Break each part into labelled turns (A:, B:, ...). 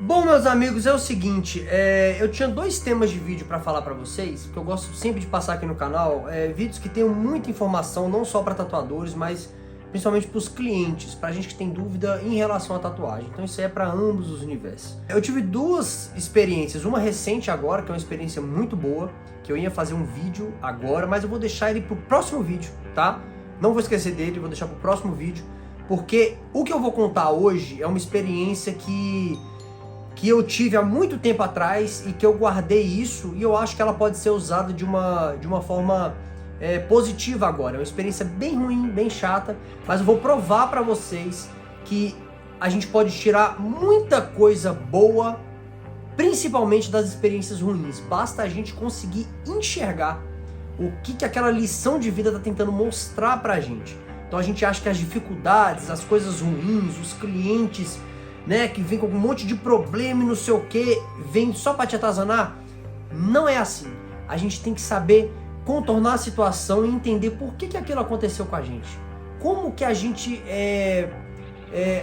A: Bom, meus amigos, é o seguinte, eu tinha dois temas de vídeo para falar para vocês, que eu gosto sempre de passar aqui no canal, vídeos que tenham muita informação, não só para tatuadores, mas principalmente para os clientes, para gente que tem dúvida em relação à tatuagem. Então isso aí é para ambos os universos. Eu tive duas experiências, uma recente agora, que é uma experiência muito boa, que eu ia fazer um vídeo agora, mas eu vou deixar ele pro próximo vídeo, tá? Não vou esquecer dele, vou deixar pro próximo vídeo, porque o que eu vou contar hoje é uma experiência que eu tive há muito tempo atrás e que eu guardei isso e eu acho que ela pode ser usada de uma forma positiva agora. É uma experiência bem ruim, bem chata, mas eu vou provar para vocês que a gente pode tirar muita coisa boa, principalmente das experiências ruins. Basta a gente conseguir enxergar o que aquela lição de vida está tentando mostrar pra gente. Então a gente acha que as dificuldades, as coisas ruins, os clientes, né, que vem com um monte de problema e não sei o que, vem só para te atazanar. Não é assim. A gente tem que saber contornar a situação e entender por que aquilo aconteceu com a gente. Como que a gente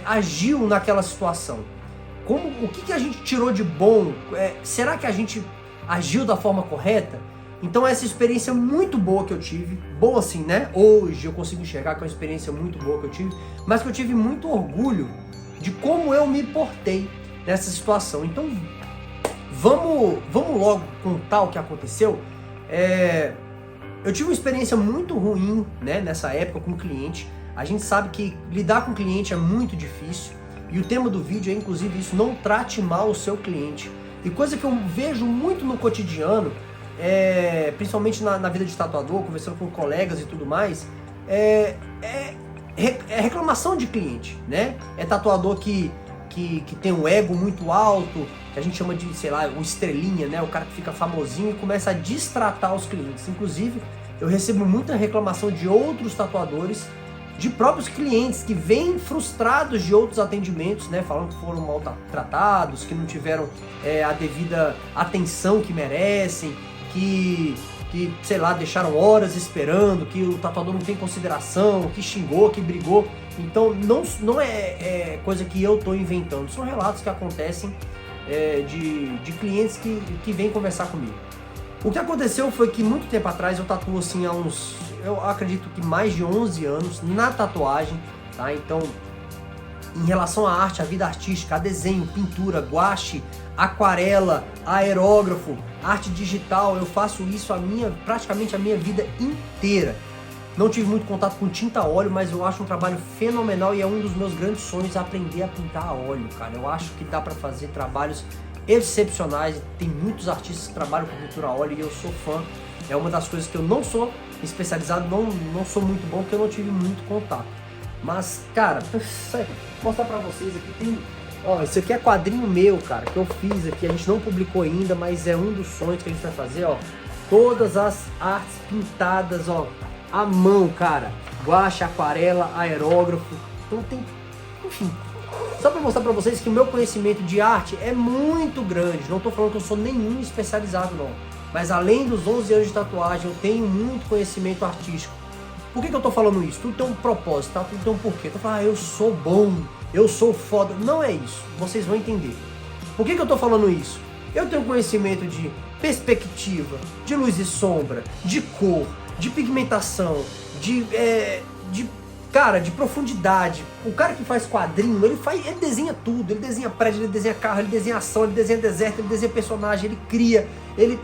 A: agiu naquela situação. O que a gente tirou de bom. Será que a gente agiu da forma correta? Então essa experiência muito boa que eu tive, boa assim, né? Hoje eu consigo enxergar que é uma experiência muito boa que eu tive, mas que eu tive muito orgulho de como eu me portei nessa situação. Então, vamos logo contar o que aconteceu. Eu tive uma experiência muito ruim, né, nessa época com o cliente. A gente sabe que lidar com o cliente é muito difícil. E o tema do vídeo é inclusive isso, não trate mal o seu cliente. E coisa que eu vejo muito no cotidiano, principalmente na vida de tatuador, conversando com colegas e tudo mais, é reclamação de cliente, né? É tatuador que tem um ego muito alto, que a gente chama de, sei lá, o estrelinha, né? O cara que fica famosinho e começa a destratar os clientes. Inclusive, eu recebo muita reclamação de outros tatuadores, de próprios clientes que vêm frustrados de outros atendimentos, né? Falando que foram maltratados, que não tiveram a devida atenção que merecem, que sei lá, deixaram horas esperando, que o tatuador não tem consideração, que xingou, que brigou. Então não é coisa que eu estou inventando, são relatos que acontecem de clientes que vêm conversar comigo. O que aconteceu foi que muito tempo atrás eu tatuo assim há uns, eu acredito que mais de 11 anos na tatuagem, tá? Então, em relação à arte, à vida artística, a desenho, pintura, guache, aquarela, aerógrafo, arte digital, eu faço isso praticamente a minha vida inteira. Não tive muito contato com tinta a óleo, mas eu acho um trabalho fenomenal e é um dos meus grandes sonhos aprender a pintar a óleo, cara. Eu acho que dá pra fazer trabalhos excepcionais, tem muitos artistas que trabalham com pintura a óleo e eu sou fã. É uma das coisas que eu não sou especializado, não sou muito bom, porque eu não tive muito contato. Mas, cara, vou mostrar pra vocês aqui, tem... Ó, esse aqui é quadrinho meu, cara, que eu fiz aqui, a gente não publicou ainda, mas é um dos sonhos que a gente vai fazer, ó. Todas as artes pintadas, ó, à mão, cara. Guache, aquarela, aerógrafo. Então tem, enfim, só pra mostrar pra vocês que o meu conhecimento de arte é muito grande. Não tô falando que eu sou nenhum especializado, não. Mas além dos 11 anos de tatuagem, eu tenho muito conhecimento artístico. Por que eu tô falando isso? Tudo tem um propósito, tá? Tudo tem um porquê. Eu tô falando, eu sou bom, eu sou foda. Não é isso. Vocês vão entender. Por que eu tô falando isso? Eu tenho conhecimento de perspectiva, de luz e sombra, de cor, de pigmentação, de profundidade. O cara que faz quadrinho, ele desenha tudo. Ele desenha prédio, ele desenha carro, ele desenha ação, ele desenha deserto, ele desenha personagem, ele cria. Ele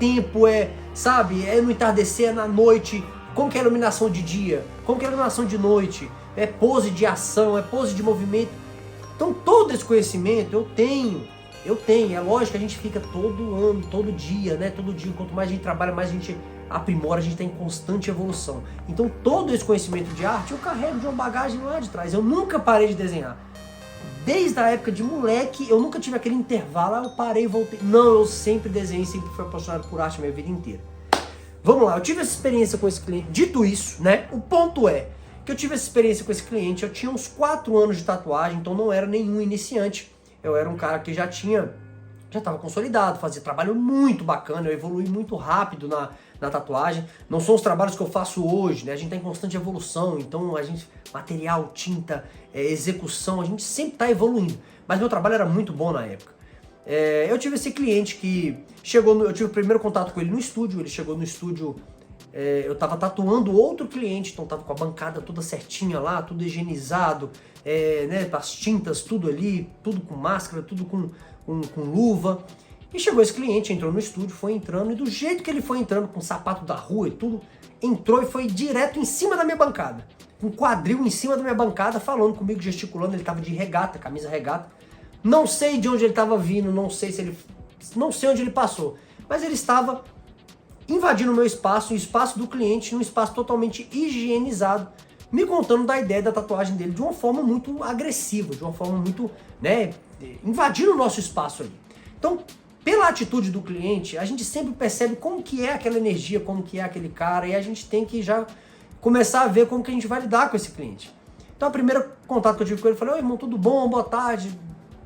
A: tempo, sabe? É no entardecer, é na noite. Como que é a iluminação de dia? Como que é a iluminação de noite? É pose de ação, é pose de movimento. Então todo esse conhecimento eu tenho. É lógico que a gente fica todo ano, todo dia, né? Todo dia, quanto mais a gente trabalha, mais a gente aprimora, a gente está em constante evolução. Então todo esse conhecimento de arte eu carrego de uma bagagem lá de trás. Eu nunca parei de desenhar. Desde a época de moleque, eu nunca tive aquele intervalo, eu parei e voltei. Não, eu sempre desenhei, sempre fui apaixonado por arte a minha vida inteira. Vamos lá, eu tive essa experiência com esse cliente. Dito isso, né, o ponto é que eu tive essa experiência com esse cliente, eu tinha uns 4 anos de tatuagem, então não era nenhum iniciante. Eu era um cara que já estava consolidado, fazia trabalho muito bacana, eu evolui muito rápido na tatuagem. Não são os trabalhos que eu faço hoje, né? A gente está em constante evolução, então material, tinta, execução, a gente sempre está evoluindo. mas meu trabalho era muito bom na época. Eu tive esse cliente que chegou, eu tive o primeiro contato com ele no estúdio, ele chegou no estúdio, eu tava tatuando outro cliente, então tava com a bancada toda certinha lá, tudo higienizado, né, as tintas, tudo ali, tudo com máscara, tudo com luva. E chegou esse cliente, entrou no estúdio, foi entrando, e do jeito que ele foi entrando, com o sapato da rua e tudo, entrou e foi direto em cima da minha bancada. Um quadril em cima da minha bancada, falando comigo, gesticulando, ele tava de regata, camisa regata. Não sei de onde ele estava vindo, não sei onde ele passou, mas ele estava invadindo o meu espaço, o espaço do cliente, num espaço totalmente higienizado, me contando da ideia da tatuagem dele de uma forma muito agressiva, de uma forma muito, né, invadindo o nosso espaço ali. Então, pela atitude do cliente, a gente sempre percebe como que é aquela energia, como que é aquele cara, e a gente tem que já começar a ver como que a gente vai lidar com esse cliente. Então, o primeiro contato que eu tive com ele, eu falei: oi, irmão, tudo bom? Boa tarde.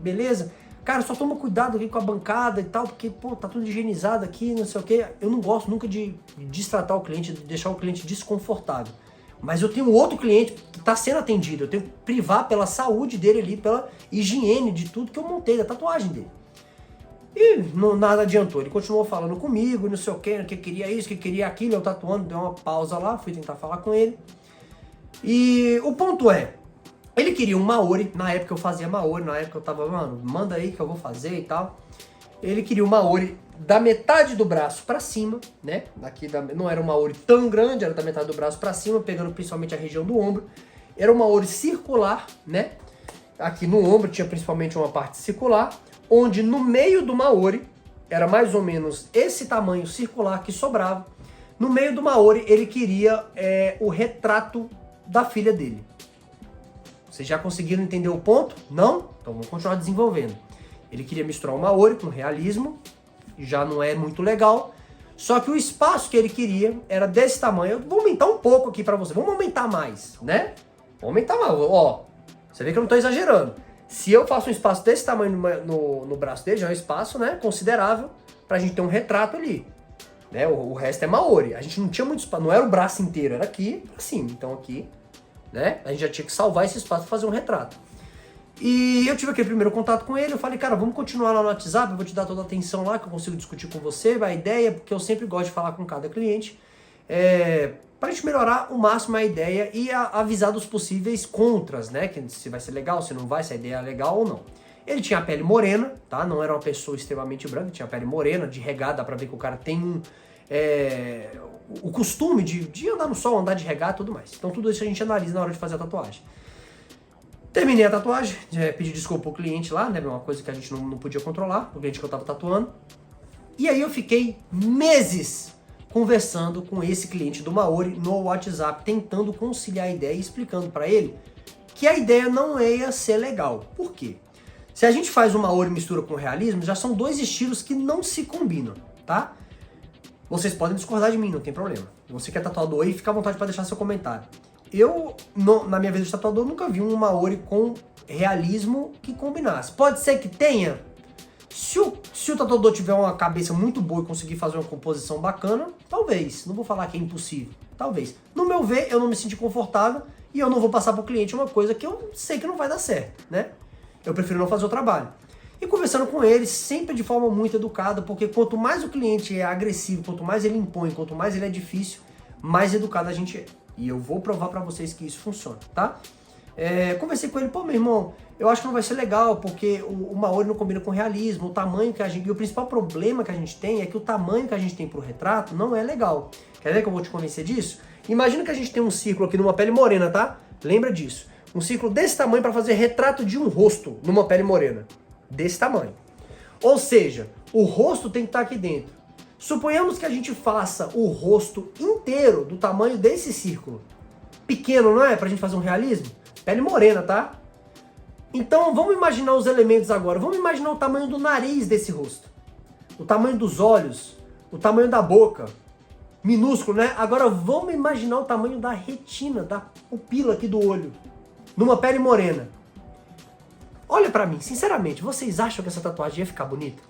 A: Beleza? Cara, só toma cuidado aqui com a bancada e tal, porque, pô, tá tudo higienizado aqui, não sei o quê. Eu não gosto nunca de destratar o cliente, de deixar o cliente desconfortável. Mas eu tenho outro cliente que tá sendo atendido, eu tenho que privar pela saúde dele ali, pela higiene de tudo que eu montei, da tatuagem dele. E nada adiantou, ele continuou falando comigo, não sei o quê, que queria isso, que queria aquilo, eu tatuando, dei uma pausa lá, fui tentar falar com ele. E o ponto é, ele queria um Maori, na época eu fazia Maori, na época eu tava, mano, manda aí que eu vou fazer e tal. Ele queria um Maori da metade do braço pra cima, né? Não era um Maori tão grande, era da metade do braço pra cima, pegando principalmente a região do ombro. Era um Maori circular, né? Aqui no ombro tinha principalmente uma parte circular, onde no meio do Maori, era mais ou menos esse tamanho circular que sobrava. No meio do Maori ele queria o retrato da filha dele. Vocês já conseguiram entender o ponto? Não? Então vamos continuar desenvolvendo. Ele queria misturar o Maori com realismo, já não é muito legal. Só que o espaço que ele queria era desse tamanho. Eu vou aumentar um pouco aqui pra você. Vamos aumentar mais, né? Vou aumentar mais. Ó, você vê que eu não tô exagerando. Se eu faço um espaço desse tamanho no braço dele, já é um espaço, né, considerável pra gente ter um retrato ali. Né? O resto é Maori. A gente não tinha muito espaço, não era o braço inteiro, era aqui pra cima. Então aqui, né, a gente já tinha que salvar esse espaço para fazer um retrato. E eu tive aquele primeiro contato com ele, eu falei: cara, vamos continuar lá no WhatsApp, eu vou te dar toda a atenção lá, que eu consigo discutir com você, a ideia, porque eu sempre gosto de falar com cada cliente, para a gente melhorar o máximo a ideia e avisar dos possíveis contras, né, que se vai ser legal, se não vai, se a ideia é legal ou não. Ele tinha a pele morena, tá, não era uma pessoa extremamente branca, tinha a pele morena, de regata, dá pra ver que o cara tem o costume de andar no sol, andar de regata e tudo mais. Então tudo isso a gente analisa na hora de fazer a tatuagem. Terminei a tatuagem, pedi desculpa pro cliente lá, né? Uma coisa que a gente não podia controlar, o cliente que eu tava tatuando. E aí eu fiquei meses conversando com esse cliente do Maori no WhatsApp, tentando conciliar a ideia e explicando pra ele que a ideia não ia ser legal. Por quê? Se a gente faz o Maori mistura com o realismo, já são dois estilos que não se combinam, tá? Vocês podem discordar de mim, não tem problema. Você que é tatuador aí, fica à vontade para deixar seu comentário. Eu, na minha vida de tatuador, nunca vi um Maori com realismo que combinasse. Pode ser que tenha. Se o tatuador tiver uma cabeça muito boa e conseguir fazer uma composição bacana, talvez. Não vou falar que é impossível. Talvez. No meu ver, eu não me senti confortável e eu não vou passar pro cliente uma coisa que eu sei que não vai dar certo, né? Eu prefiro não fazer o trabalho. E conversando com ele, sempre de forma muito educada, porque quanto mais o cliente é agressivo, quanto mais ele impõe, quanto mais ele é difícil, mais educado a gente é. E eu vou provar pra vocês que isso funciona, tá? Conversei com ele: pô, meu irmão, eu acho que não vai ser legal, porque o Maori não combina com o realismo, o tamanho que a gente... E o principal problema que a gente tem é que o tamanho que a gente tem pro retrato não é legal. Quer ver que eu vou te convencer disso? Imagina que a gente tem um círculo aqui numa pele morena, tá? Lembra disso. Um círculo desse tamanho para fazer retrato de um rosto numa pele morena. Desse tamanho. Ou seja, o rosto tem que estar aqui dentro. Suponhamos que a gente faça o rosto inteiro do tamanho desse círculo. Pequeno, não é? Pra gente fazer um realismo? Pele morena, tá? Então vamos imaginar os elementos agora. Vamos imaginar o tamanho do nariz desse rosto. O tamanho dos olhos. O tamanho da boca. Minúsculo, né? Agora vamos imaginar o tamanho da retina, da pupila aqui do olho. Numa pele morena. Olha pra mim, sinceramente, vocês acham que essa tatuagem ia ficar bonita?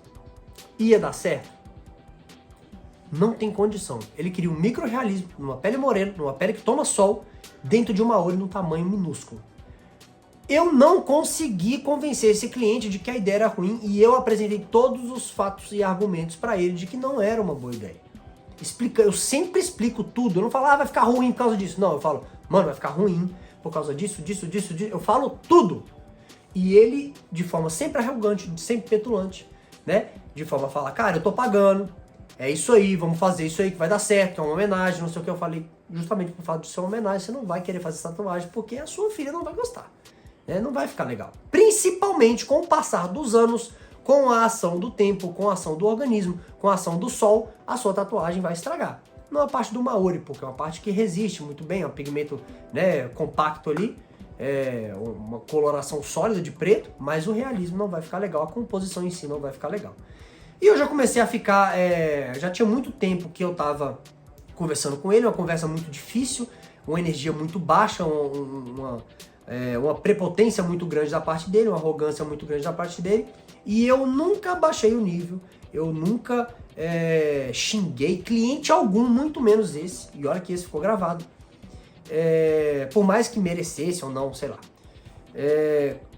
A: Ia dar certo? Não tem condição. Ele queria um micro-realismo, numa pele morena, numa pele que toma sol, dentro de uma Maori num tamanho minúsculo. Eu não consegui convencer esse cliente de que a ideia era ruim e eu apresentei todos os fatos e argumentos para ele de que não era uma boa ideia. Eu sempre explico tudo, eu não falo, vai ficar ruim por causa disso. Não, eu falo, mano, vai ficar ruim por causa disso. Eu falo tudo. E ele, de forma sempre arrogante, sempre petulante, né? De forma a falar, cara, eu tô pagando, é isso aí, vamos fazer isso aí que vai dar certo, é uma homenagem, não sei o que. Eu falei, justamente por fato de ser uma homenagem, você não vai querer fazer essa tatuagem porque a sua filha não vai gostar. Não vai ficar legal. Principalmente com o passar dos anos, com a ação do tempo, com a ação do organismo, com a ação do sol, a sua tatuagem vai estragar. Não a parte do Maori, porque é uma parte que resiste muito bem, é um pigmento, né, compacto ali, uma coloração sólida de preto, mas o realismo não vai ficar legal, a composição em si não vai ficar legal. E eu já comecei a ficar, já tinha muito tempo que eu tava conversando com ele, uma conversa muito difícil, uma energia muito baixa, uma prepotência muito grande da parte dele, uma arrogância muito grande da parte dele, e eu nunca baixei o nível, eu nunca xinguei cliente algum, muito menos esse, e olha que esse ficou gravado, por mais que merecesse ou não, sei lá.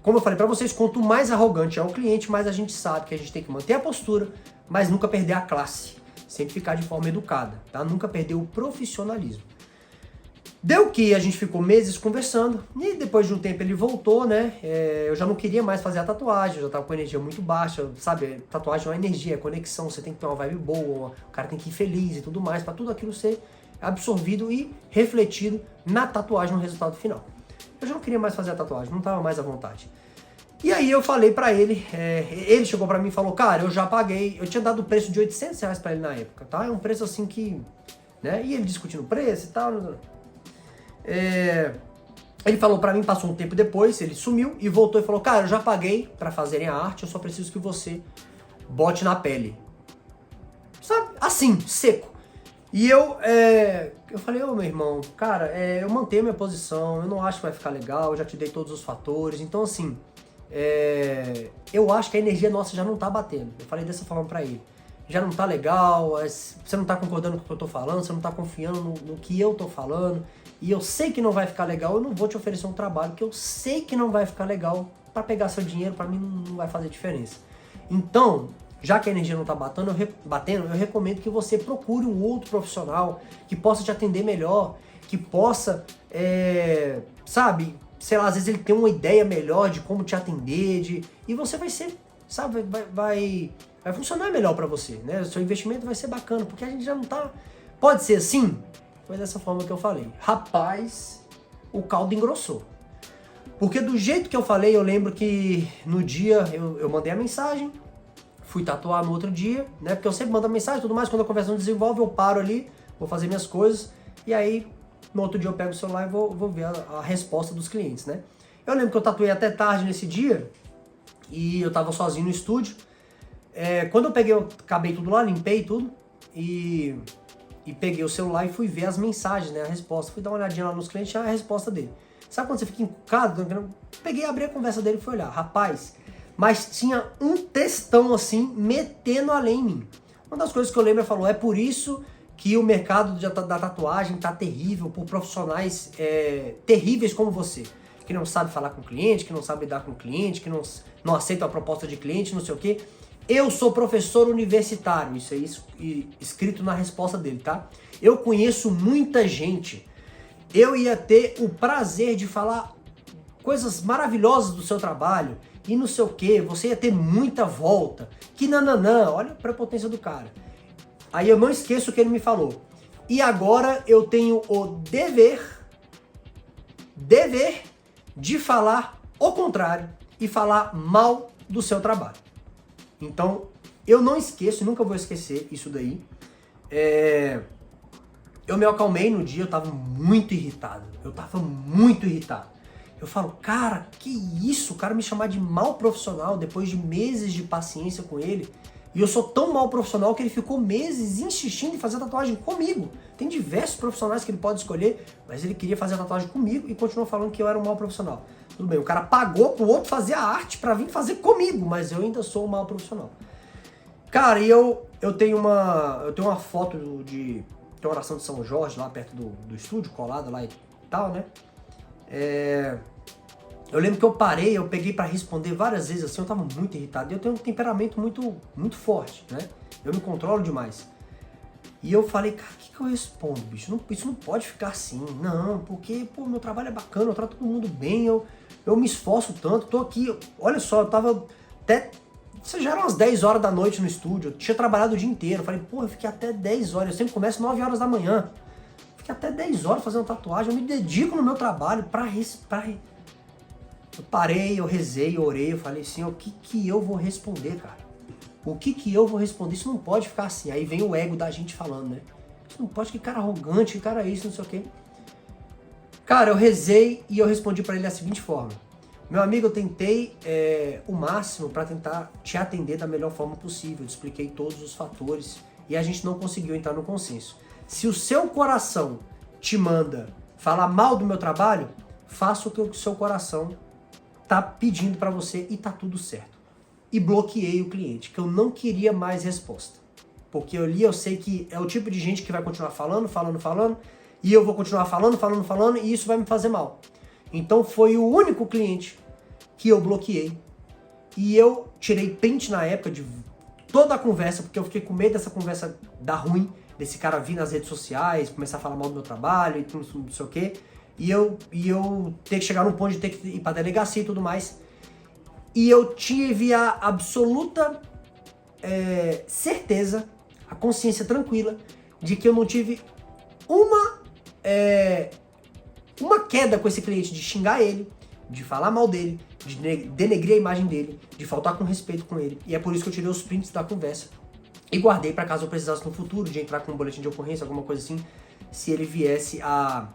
A: Como eu falei pra vocês, quanto mais arrogante é o cliente, mais a gente sabe que a gente tem que manter a postura, mas nunca perder a classe, sempre ficar de forma educada, tá? Nunca perder o profissionalismo. Deu que a gente ficou meses conversando e depois de um tempo ele voltou, né? Eu já não queria mais fazer a tatuagem, eu já tava com energia muito baixa, sabe? Tatuagem é uma energia, é conexão, você tem que ter uma vibe boa, o cara tem que ir feliz e tudo mais, pra tudo aquilo ser absorvido e refletido na tatuagem, no resultado final. Eu já não queria mais fazer a tatuagem, não tava mais à vontade. E aí eu falei pra ele, ele chegou pra mim e falou, cara, eu já paguei, eu tinha dado o preço de R$800 pra ele na época, tá? É um preço assim que, né? E ele discutindo o preço e tal, ele falou pra mim, passou um tempo depois, ele sumiu e voltou e falou, cara, eu já paguei pra fazerem a arte, eu só preciso que você bote na pele. Sabe? Assim, seco. E eu falei, meu irmão, cara, eu mantenho minha posição, eu não acho que vai ficar legal, eu já te dei todos os fatores, então assim, eu acho que a energia nossa já não tá batendo. Eu falei dessa forma pra ele. Já não tá legal, você não tá concordando com o que eu tô falando, você não tá confiando no que eu tô falando, e eu sei que não vai ficar legal, eu não vou te oferecer um trabalho que eu sei que não vai ficar legal, pra pegar seu dinheiro, pra mim não vai fazer diferença. Então, já que a energia não tá batendo, eu recomendo que você procure um outro profissional que possa te atender melhor, que possa, sabe, sei lá, às vezes ele tem uma ideia melhor de como te atender, e você vai ser, sabe, vai funcionar melhor pra você, né? O seu investimento vai ser bacana, porque a gente já não tá... Pode ser assim? Foi dessa forma que eu falei. Rapaz, o caldo engrossou. Porque do jeito que eu falei, eu lembro que no dia eu mandei a mensagem, fui tatuar no outro dia, né? Porque eu sempre mando a mensagem e tudo mais, quando a conversa não desenvolve, eu paro ali, vou fazer minhas coisas, e aí no outro dia eu pego o celular e vou ver a resposta dos clientes, né? Eu lembro que eu tatuei até tarde nesse dia, e eu tava sozinho no estúdio. Quando eu acabei tudo lá, limpei tudo, e peguei o celular e fui ver as mensagens, né? A resposta. Fui dar uma olhadinha lá nos clientes, tinha a resposta dele. Sabe quando você fica encucado? Peguei, abri a conversa dele e fui olhar. Rapaz, mas tinha um textão assim, metendo além em mim. Uma das coisas que eu lembro, ele falou, é por isso que o mercado da tatuagem tá terrível, por profissionais terríveis como você. Que não sabe falar com o cliente, que não sabe lidar com o cliente, que não aceita a proposta de cliente, não sei o quê. Eu sou professor universitário, isso é escrito na resposta dele, tá? Eu conheço muita gente. Eu ia ter o prazer de falar coisas maravilhosas do seu trabalho e não sei o que, você ia ter muita volta, que nananã, olha a prepotência do cara. Aí eu não esqueço o que ele me falou. E agora eu tenho o dever de falar o contrário e falar mal do seu trabalho. Então, eu não esqueço, nunca vou esquecer isso daí. Eu me acalmei no dia, eu tava muito irritado. Eu falo, cara, que isso? O cara me chamar de mau profissional depois de meses de paciência com ele. E eu sou tão mau profissional que ele ficou meses insistindo em fazer tatuagem comigo. Tem diversos profissionais que ele pode escolher, mas ele queria fazer a tatuagem comigo e continuou falando que eu era um mau profissional. Tudo bem, o cara pagou pro outro fazer a arte pra vir fazer comigo, mas eu ainda sou um mau profissional. Cara, e eu tenho uma foto de oração de São Jorge lá perto do estúdio, colado lá e tal, né? Eu lembro que eu parei, eu peguei pra responder várias vezes assim, eu tava muito irritado. E eu tenho um temperamento muito forte, né? Eu me controlo demais. E eu falei, cara, o que eu respondo, bicho? Isso não pode ficar assim. Não, porque, pô, meu trabalho é bacana, eu trato todo mundo bem, eu me esforço tanto, tô aqui. Olha só, eu tava até... Isso já eram umas 10 horas da noite no estúdio, eu tinha trabalhado o dia inteiro. Eu falei, pô, eu fiquei até 10 horas, eu sempre começo 9 horas da manhã. Fiquei até 10 horas fazendo tatuagem, eu me dedico no meu trabalho Eu parei, eu rezei, eu orei, eu falei assim, o que eu vou responder, cara? O que eu vou responder? Isso não pode ficar assim. Aí vem o ego da gente falando, né? Isso não pode, que cara arrogante, que cara isso, não sei o quê. Cara, eu rezei e eu respondi pra ele da seguinte forma. Meu amigo, eu tentei o máximo pra tentar te atender da melhor forma possível. Eu expliquei todos os fatores e a gente não conseguiu entrar no consenso. Se o seu coração te manda falar mal do meu trabalho, faça o que o seu coração tá pedindo pra você e tá tudo certo. E bloqueei o cliente, que eu não queria mais resposta. Porque eu sei que é o tipo de gente que vai continuar falando, e eu vou continuar falando, e isso vai me fazer mal. Então foi o único cliente que eu bloqueei. E eu tirei print na época de toda a conversa, porque eu fiquei com medo dessa conversa dar ruim, desse cara vir nas redes sociais, começar a falar mal do meu trabalho e tudo, não sei o quê. E eu ter que chegar num ponto de ter que ir pra delegacia e tudo mais. E eu tive a absoluta certeza, a consciência tranquila, de que eu não tive uma queda com esse cliente, de xingar ele, de falar mal dele, de denegrir a imagem dele, de faltar com respeito com ele. E é por isso que eu tirei os prints da conversa e guardei para caso eu precisasse no futuro de entrar com um boletim de ocorrência, alguma coisa assim, se ele viesse a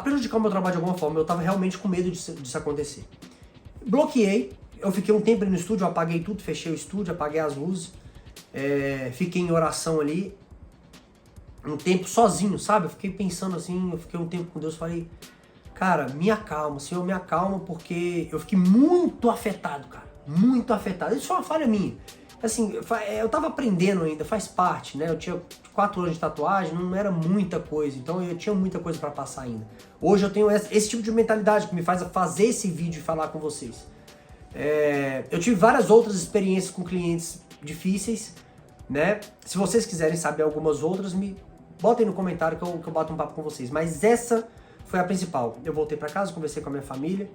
A: prejudicar o meu trabalho de alguma forma. Eu tava realmente com medo disso acontecer. Bloqueei, eu fiquei um tempo ali no estúdio, eu apaguei tudo, fechei o estúdio, apaguei as luzes, fiquei em oração ali, um tempo sozinho, sabe? Eu fiquei pensando assim, eu fiquei um tempo com Deus, falei, cara, me acalma, Senhor, me acalma, porque eu fiquei muito afetado, cara, muito afetado. Isso é uma falha minha. Assim, eu tava aprendendo ainda, faz parte, né? Eu tinha 4 anos de tatuagem, não era muita coisa, então eu tinha muita coisa pra passar ainda. Hoje eu tenho esse tipo de mentalidade que me faz fazer esse vídeo e falar com vocês. Eu tive várias outras experiências com clientes difíceis, né? Se vocês quiserem saber algumas outras, me botem no comentário que eu bato um papo com vocês. Mas essa foi a principal. Eu voltei pra casa, conversei com a minha família,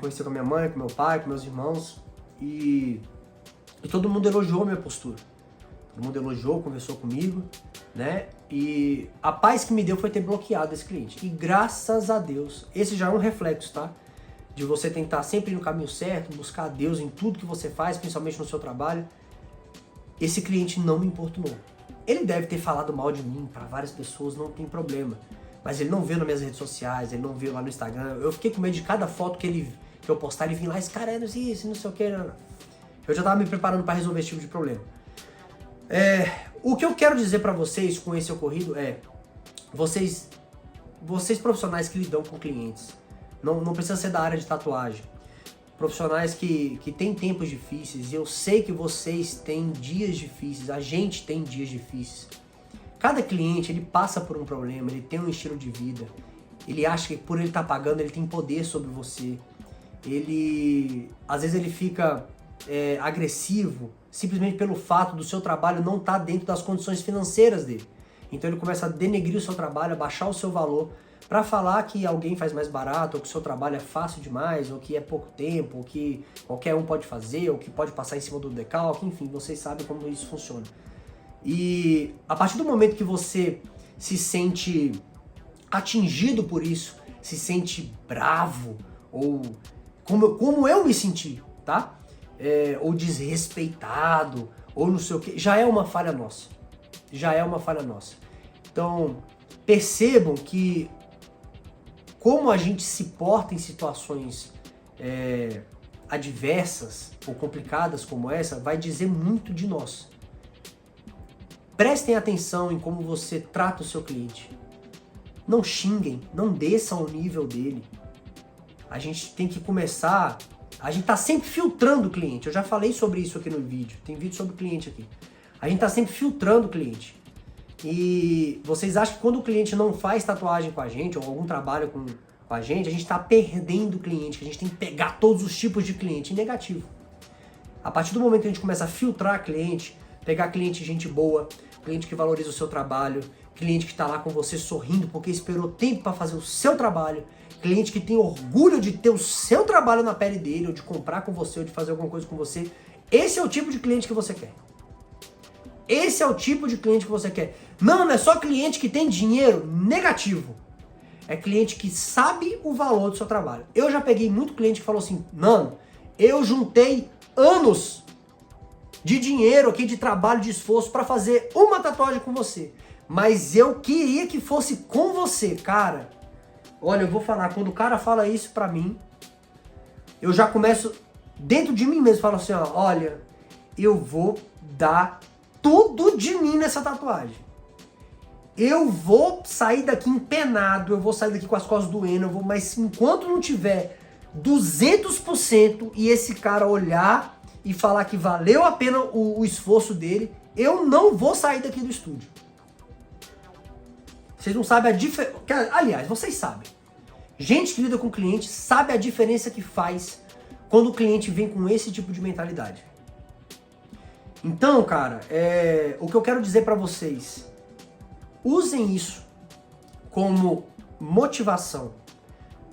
A: conversei com a minha mãe, com meu pai, com meus irmãos, e todo mundo elogiou a minha postura. Todo mundo elogiou, conversou comigo, né? E a paz que me deu foi ter bloqueado esse cliente. E graças a Deus, esse já é um reflexo, tá? De você tentar sempre ir no caminho certo, buscar a Deus em tudo que você faz, principalmente no seu trabalho. Esse cliente não me importunou. Ele deve ter falado mal de mim para várias pessoas, não tem problema. Mas ele não veio nas minhas redes sociais, ele não veio lá no Instagram. Eu fiquei com medo de cada foto que eu postar, ele vir lá, esse cara é isso, não sei o que, não. Eu já tava me preparando para resolver esse tipo de problema. O que eu quero dizer para vocês com esse ocorrido vocês profissionais que lidam com clientes, não precisa ser da área de tatuagem, profissionais que têm tempos difíceis, e eu sei que vocês têm dias difíceis, a gente tem dias difíceis. Cada cliente, ele passa por um problema, ele tem um estilo de vida, ele acha que por ele estar pagando, ele tem poder sobre você, às vezes ele fica agressivo, simplesmente pelo fato do seu trabalho não estar dentro das condições financeiras dele. Então ele começa a denegrir o seu trabalho, a baixar o seu valor, para falar que alguém faz mais barato, ou que o seu trabalho é fácil demais, ou que é pouco tempo, ou que qualquer um pode fazer, ou que pode passar em cima do decalque, enfim, vocês sabem como isso funciona. E a partir do momento que você se sente atingido por isso, se sente bravo, ou como eu me senti, tá? Ou desrespeitado, ou não sei o que, já é uma falha nossa. Já é uma falha nossa. Então, percebam que como a gente se porta em situações adversas ou complicadas como essa, vai dizer muito de nós. Prestem atenção em como você trata o seu cliente. Não xinguem, não desçam ao nível dele. A gente tem que começar... A gente tá sempre filtrando o cliente. Eu já falei sobre isso aqui no vídeo. Tem vídeo sobre o cliente aqui. A gente tá sempre filtrando o cliente. E vocês acham que quando o cliente não faz tatuagem com a gente, ou algum trabalho com com a gente está perdendo cliente, que a gente tem que pegar todos os tipos de cliente negativo. A partir do momento que a gente começa a filtrar cliente, pegar cliente gente boa, cliente que valoriza o seu trabalho, cliente que está lá com você sorrindo porque esperou tempo para fazer o seu trabalho, cliente que tem orgulho de ter o seu trabalho na pele dele, ou de comprar com você, ou de fazer alguma coisa com você, esse é o tipo de cliente que você quer. Esse é o tipo de cliente que você quer. Não é só cliente que tem dinheiro, negativo. É cliente que sabe o valor do seu trabalho. Eu já peguei muito cliente que falou assim, mano, eu juntei anos de dinheiro aqui, de trabalho, de esforço para fazer uma tatuagem com você. Mas eu queria que fosse com você, cara. Olha, eu vou falar, quando o cara fala isso pra mim, eu já começo dentro de mim mesmo, falo assim, ó, olha, eu vou dar tudo de mim nessa tatuagem. Eu vou sair daqui empenado, eu vou sair daqui com as costas doendo, mas enquanto não tiver 200% e esse cara olhar e falar que valeu a pena o esforço dele, eu não vou sair daqui do estúdio. Vocês não sabem a diferença. Aliás, vocês sabem. Gente que lida com cliente sabe a diferença que faz quando o cliente vem com esse tipo de mentalidade. Então, cara, o que eu quero dizer pra vocês, usem isso como motivação.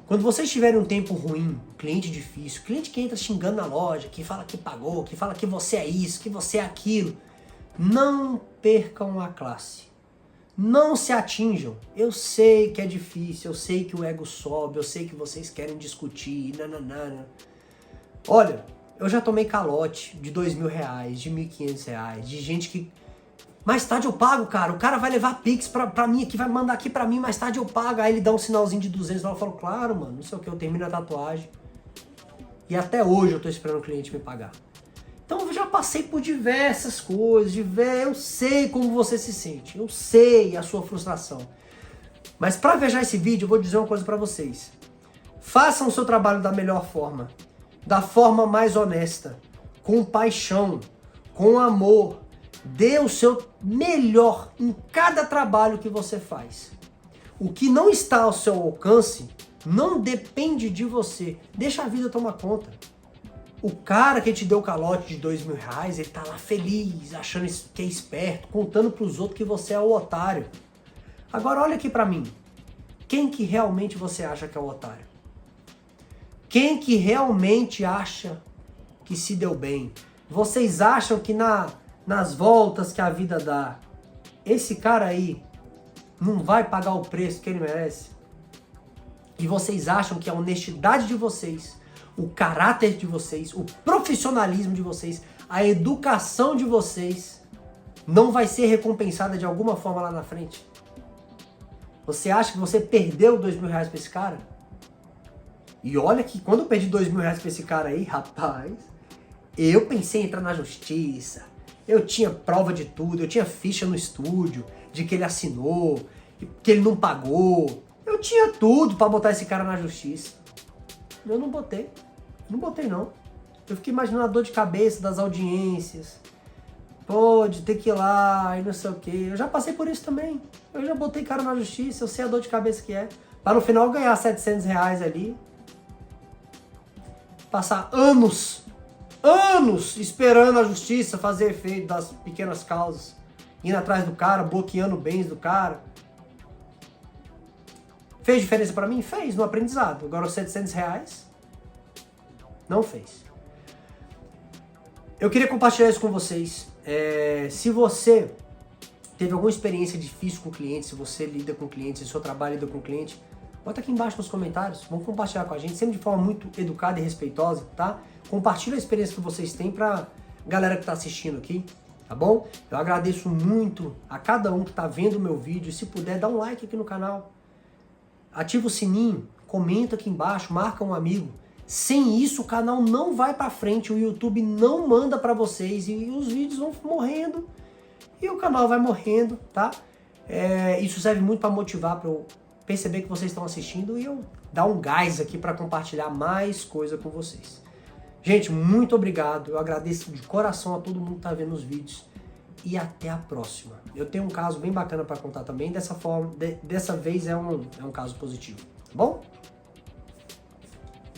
A: Quando vocês tiverem um tempo ruim, cliente difícil, cliente que entra xingando na loja, que fala que pagou, que fala que você é isso, que você é aquilo, não percam a classe. Não se atinjam. Eu sei que é difícil, eu sei que o ego sobe, eu sei que vocês querem discutir, nananana. Olha, eu já tomei calote de R$2.000, de R$1.500, de gente que... Mais tarde eu pago, cara. O cara vai levar Pix pra mim aqui, vai mandar aqui pra mim, mais tarde eu pago. Aí ele dá um sinalzinho de 200, eu falo, claro, mano, não sei o que, eu termino a tatuagem. E até hoje eu tô esperando o cliente me pagar. Então eu já passei por diversas coisas, eu sei como você se sente, eu sei a sua frustração. Mas pra fechar esse vídeo, eu vou dizer uma coisa pra vocês. Façam o seu trabalho da melhor forma, da forma mais honesta, com paixão, com amor. Dê o seu melhor em cada trabalho que você faz. O que não está ao seu alcance não depende de você. Deixa a vida tomar conta. O cara que te deu o calote de R$2.000, ele tá lá feliz, achando que é esperto, contando pros outros que você é o otário. Agora olha aqui pra mim. Quem que realmente você acha que é o otário? Quem que realmente acha que se deu bem? Vocês acham que nas voltas que a vida dá, esse cara aí não vai pagar o preço que ele merece? E vocês acham que a honestidade de vocês, o caráter de vocês, o profissionalismo de vocês, a educação de vocês não vai ser recompensada de alguma forma lá na frente? Você acha que você perdeu R$2.000 pra esse cara? E olha que quando eu perdi R$2.000 pra esse cara aí, rapaz, eu pensei em entrar na justiça. Eu tinha prova de tudo, eu tinha ficha no estúdio, de que ele assinou, que ele não pagou. Eu tinha tudo pra botar esse cara na justiça. Eu não botei. Não botei, não. Eu fiquei imaginando a dor de cabeça das audiências. Pô, de ter que ir lá e não sei o quê. Eu já passei por isso também. Eu já botei cara na justiça, eu sei a dor de cabeça que é. Pra no final ganhar R$700 ali. Passar anos esperando a justiça fazer efeito das pequenas causas. Indo atrás do cara, bloqueando bens do cara. Fez diferença pra mim? Fez, no aprendizado. Agora os R$700... não fez. Eu queria compartilhar isso com vocês. Se você teve alguma experiência difícil com cliente, se você lida com cliente, se o seu trabalho lida com cliente, bota aqui embaixo nos comentários. Vamos compartilhar com a gente, sempre de forma muito educada e respeitosa, tá? Compartilha a experiência que vocês têm pra galera que tá assistindo aqui, tá bom? Eu agradeço muito a cada um que tá vendo o meu vídeo. Se puder, dá um like aqui no canal. Ativa o sininho, comenta aqui embaixo, marca um amigo. Sem isso, o canal não vai pra frente, o YouTube não manda pra vocês e os vídeos vão morrendo e o canal vai morrendo, tá? Isso serve muito pra motivar, pra eu perceber que vocês estão assistindo e eu dar um gás aqui pra compartilhar mais coisa com vocês. Gente, muito obrigado, eu agradeço de coração a todo mundo que tá vendo os vídeos e até a próxima. Eu tenho um caso bem bacana pra contar também, dessa vez é um caso positivo, tá bom?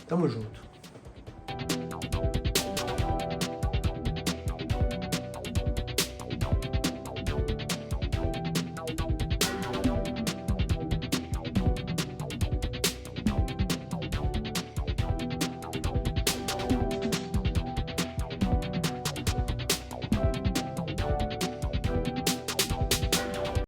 A: Tamo junto.